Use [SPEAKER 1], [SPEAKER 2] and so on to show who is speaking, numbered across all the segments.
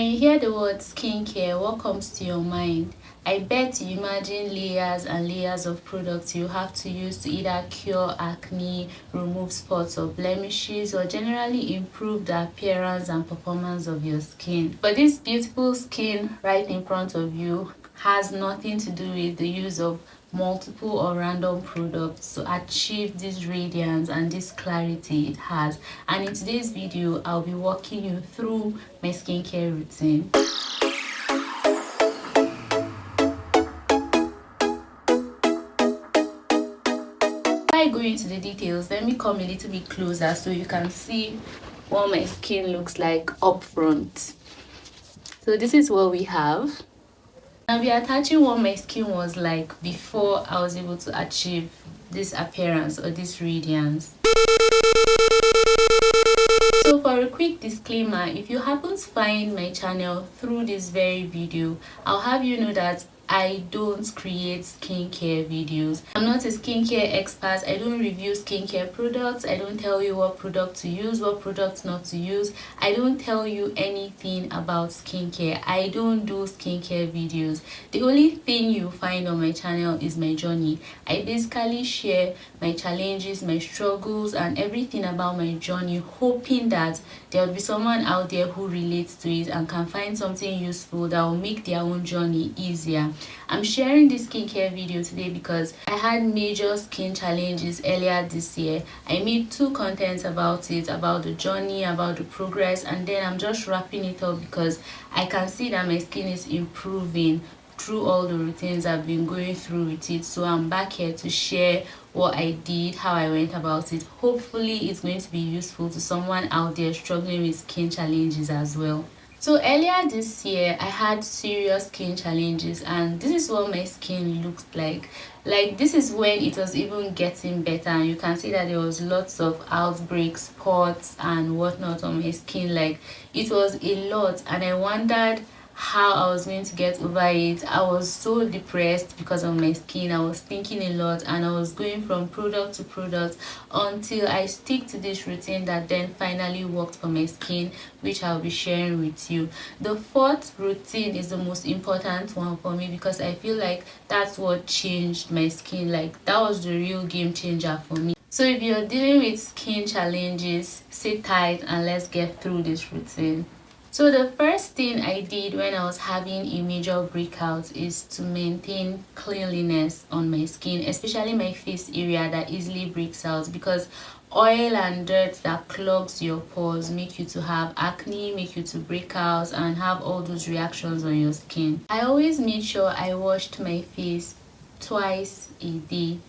[SPEAKER 1] When you hear the word skincare, what comes to your mind? I bet you imagine layers and layers of products you have to use to either cure acne, remove spots or blemishes, or generally improve the appearance and performance of your skin. But this beautiful skin right in front of you has nothing to do with the use of multiple or random products to achieve this radiance and this clarity it has. And in today's video, I'll be walking you through my skincare routine. Before I go into the details, let me come a little bit closer so you can see what my skin looks like up front. So this is what we have. I'll be attaching what my skin was like before I was able to achieve this appearance or this radiance. So for a quick disclaimer, if you happen to find my channel through this very video, I'll have you know that I don't create skincare videos. I'm not a skincare expert. I don't review skincare products. I don't tell you what product to use, what products not to use. I don't tell you anything about skincare. I don't do skincare videos. The only thing you find on my channel is my journey. I basically share my challenges, my struggles, and everything about my journey, hoping that there will be someone out there who relates to it and can find something useful that will make their own journey easier. I'm sharing this skincare video today because I had major skin challenges earlier this year. I made 2 contents about it, about the journey, about the progress, and then I'm just wrapping it up because I can see that my skin is improving through all the routines I've been going through with it. So I'm back here to share what I did, how I went about it. Hopefully it's going to be useful to someone out there struggling with skin challenges as well. So earlier this year, I had serious skin challenges, and this is what my skin looked like. Like, this is when it was even getting better, and you can see that there was lots of outbreaks, spots and whatnot on my skin. Like, it was a lot, and I wondered how I was going to get over it. I was so depressed because of my skin. I was thinking a lot, and I was going from product to product until I stick to this routine that then finally worked for my skin, which I'll be sharing with you. The 4th routine is the most important one for me because I feel like that's what changed my skin. Like, that was the real game changer for me. So if you're dealing with skin challenges, sit tight and let's get through this routine. So the first thing I did when I was having a major breakout is to maintain cleanliness on my skin, especially my face area that easily breaks out, because oil and dirt that clogs your pores make you to have acne, make you to break out and have all those reactions on your skin. I always made sure I washed my face twice a day.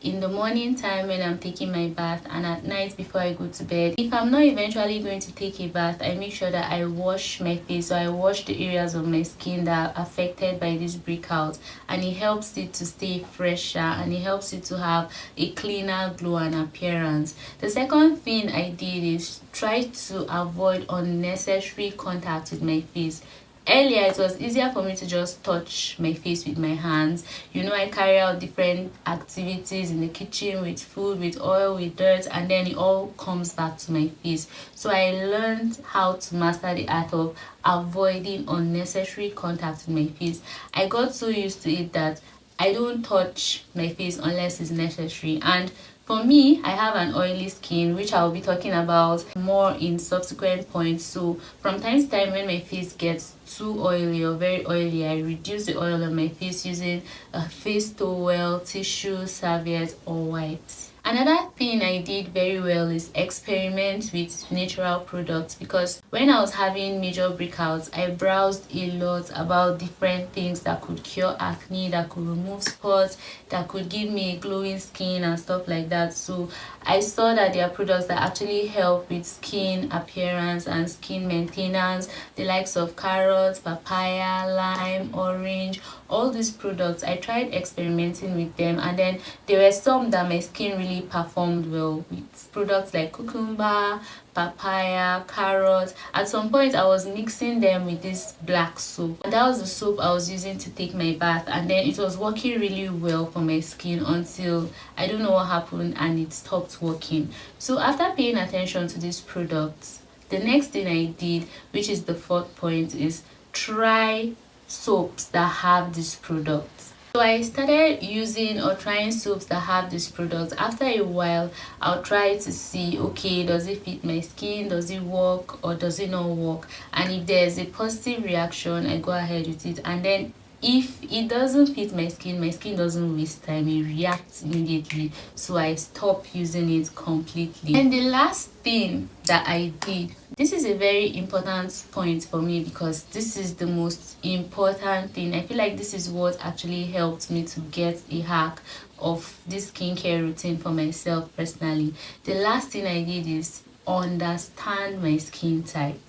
[SPEAKER 1] In the morning time when I'm taking my bath, and at night before I go to bed. If I'm not eventually going to take a bath, I make sure that I wash my face. So I wash the areas of my skin that are affected by this breakout, and it helps it to stay fresher and it helps it to have a cleaner glow and appearance. The second thing I did is try to avoid unnecessary contact with my face. Earlier, it was easier for me to just touch my face with my hands. You know, I carry out different activities in the kitchen with food, with oil, with dirt, and then it all comes back to my face. So I learned how to master the art of avoiding unnecessary contact with my face. I got so used to it that I don't touch my face unless it's necessary. And for me, I have an oily skin, which I'll be talking about more in subsequent points. So from time to time when my face gets too oily or very oily, I reduce the oil on my face using a face towel, tissue, serviette or wipes. Another thing I did very well is experiment with natural products, because when I was having major breakouts, I browsed a lot about different things that could cure acne, that could remove spots, that could give me a glowing skin and stuff like that. So I saw that there are products that actually help with skin appearance and skin maintenance, the likes of carrot, papaya, lime, orange. All these products, I tried experimenting with them, and then there were some that my skin really performed well with. Products like cucumber, papaya, carrot. At some point I was mixing them with this black soap, and that was the soap I was using to take my bath, and then it was working really well for my skin until I don't know what happened and it stopped working. So after paying attention to these products, The next thing I did, which is the fourth point, is try soaps that have these products. So I started using or trying soaps that have these products. After a while, I'll try to see, okay, does it fit my skin, does it work, or does it not work? And if there's a positive reaction, I go ahead with it. And then if it doesn't fit my skin doesn't waste time, it reacts immediately, so I stop using it completely. And the last thing that I did, this is a very important point for me because this is the most important thing. I feel like this is what actually helped me to get a hack of this skincare routine for myself personally. The last thing I did is understand my skin type.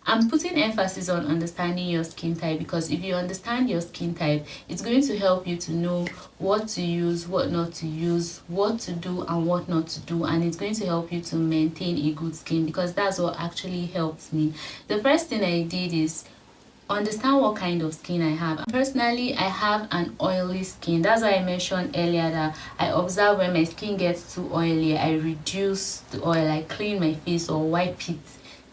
[SPEAKER 1] I'm putting emphasis on understanding your skin type because if you understand your skin type, it's going to help you to know what to use, what not to use, what to do and what not to do, and it's going to help you to maintain a good skin because that's what actually helps me. The first thing I did is understand what kind of skin I have. Personally, I have an oily skin. That's why I mentioned earlier that I observe when my skin gets too oily, I reduce the oil, I clean my face or wipe it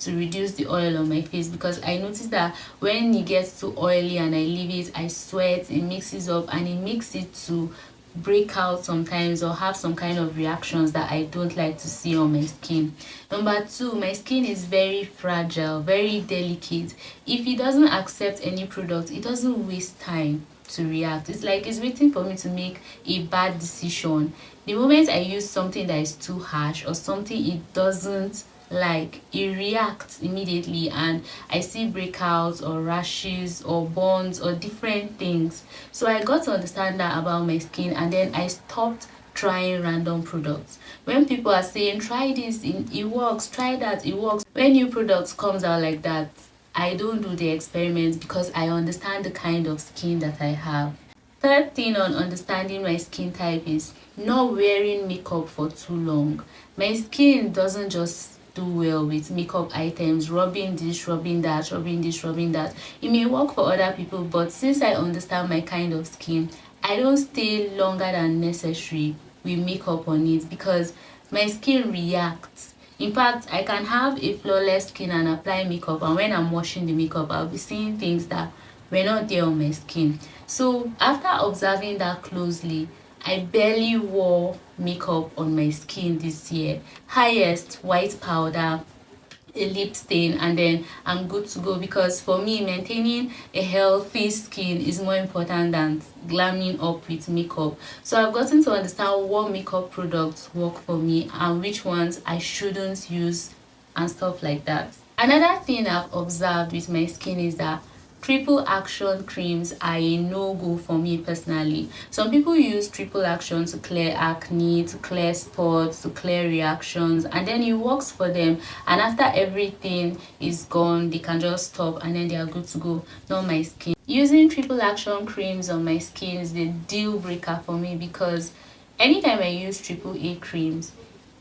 [SPEAKER 1] to reduce the oil on my face because I noticed that when it gets too oily and I leave it, I sweat, it mixes up and it makes it to break out sometimes or have some kind of reactions that I don't like to see on my skin. Number two, my skin is very fragile, very delicate. If it doesn't accept any product, it doesn't waste time to react. It's like it's waiting for me to make a bad decision. The moment I use something that is too harsh or something it doesn't like, it reacts immediately and I see breakouts or rashes or burns or different things. So I got to understand that about my skin and then I stopped trying random products. When people are saying try this, it works, try that, it works, when new products comes out like that, I don't do the experiments because I understand the kind of skin that I have. Third thing on understanding my skin type is not wearing makeup for too long. My skin doesn't just do well with makeup items, rubbing this, rubbing that, rubbing this, rubbing that. It may work for other people, but since I understand my kind of skin, I don't stay longer than necessary with makeup on it because my skin reacts. In fact, I can have a flawless skin and apply makeup, and when I'm washing the makeup, I'll be seeing things that were not there on my skin. So after observing that closely, I barely wore makeup on my skin this year. Highest white powder, a lip stain, and then I'm good to go because for me maintaining a healthy skin is more important than glamming up with makeup. So I've gotten to understand what makeup products work for me and which ones I shouldn't use and stuff like that. Another thing I've observed with my skin is that triple action creams are a no-go for me personally. Some people use triple action to clear acne, to clear spots, to clear reactions, and then it works for them, and after everything is gone they can just stop and then they are good to go. Not my skin. Using triple action creams on my skin is the deal breaker for me because anytime I use triple A creams,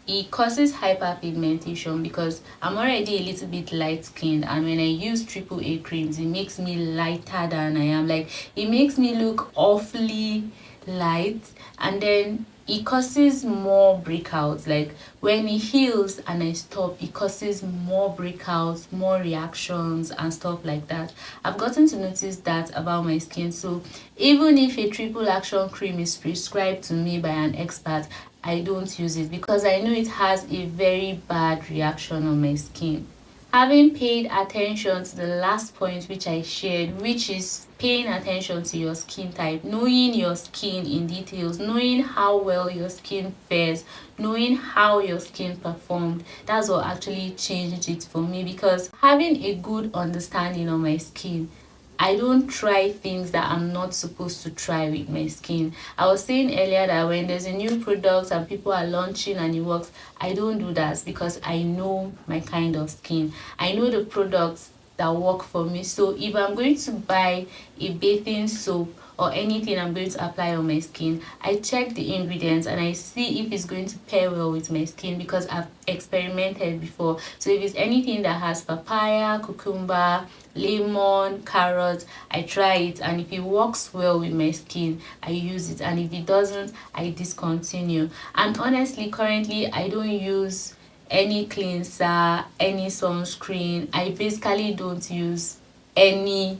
[SPEAKER 1] it causes hyperpigmentation because I'm already a little bit light skinned, and when I use triple A creams it makes me lighter than I am. Like, it makes me look awfully light, and then it causes more breakouts. Like, when it heals and I stop, it causes more breakouts, more reactions and stuff like that. I've gotten to notice that about my skin. So even if a triple action cream is prescribed to me by an expert, I don't use it because I know it has a very bad reaction on my skin. Having paid attention to the last point which I shared, which is paying attention to your skin type, knowing your skin in details, knowing how well your skin fares, knowing how your skin performed, that's what actually changed it for me because having a good understanding of my skin, I don't try things that I'm not supposed to try with my skin. I was saying earlier that when there's a new product and people are launching and it works, I don't do that because I know my kind of skin. I know the products that work for me. So if I'm going to buy a bathing soap or anything I'm going to apply on my skin, I check the ingredients and I see if it's going to pair well with my skin because I've experimented before. So if it's anything that has papaya, cucumber, lemon, carrot, I try it, and if it works well with my skin, I use it, and if it doesn't, I discontinue. And honestly, currently I don't use any cleanser, any sunscreen. I basically don't use any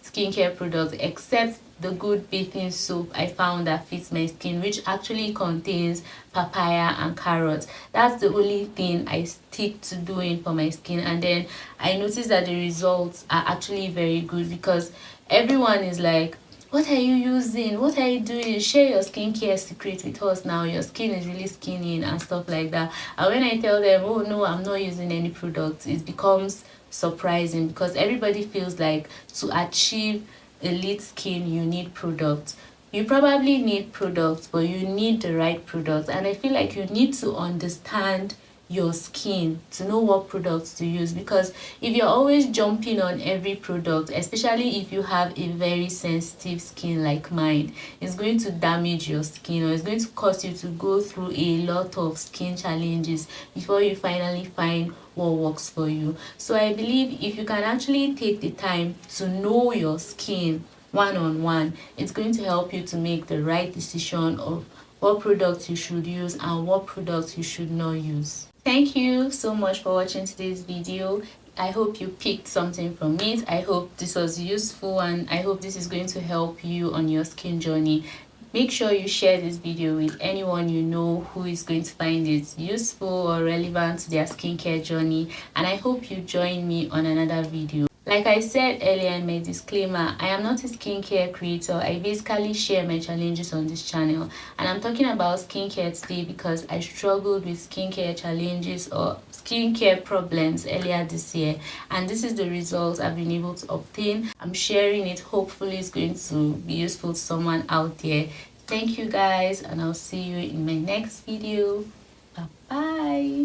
[SPEAKER 1] skincare product except the good bathing soap I found that fits my skin, which actually contains papaya and carrot. That's the only thing I stick to doing for my skin, and then I noticed that the results are actually very good because everyone is like, what are you using, what are you doing, share your skincare secret with us now, your skin is really skinny and stuff like that. And when I tell them, oh no, I'm not using any products, it becomes surprising because everybody feels like to achieve elite skin you need products. You probably need products, but you need the right products, and I feel like you need to understand your skin to know what products to use, because if you're always jumping on every product, especially if you have a very sensitive skin like mine, it's going to damage your skin, or it's going to cause you to go through a lot of skin challenges before you finally find what works for you. So I believe if you can actually take the time to know your skin one-on-one, it's going to help you to make the right decision of what products you should use and what products you should not use. Thank you so much for watching today's video. I hope you picked something from it. I hope this was useful, and I hope this is going to help you on your skin journey. Make sure you share this video with anyone you know who is going to find it useful or relevant to their skincare journey, and I hope you join me on another video. Like I said earlier in my disclaimer, I am not a skincare creator. I basically share my challenges on this channel, and I'm talking about skincare today because I struggled with skincare challenges or skincare problems earlier this year, and this is the results I've been able to obtain. I'm sharing it. Hopefully it's going to be useful to someone out there. Thank you guys, and I'll see you in my next video. Bye bye.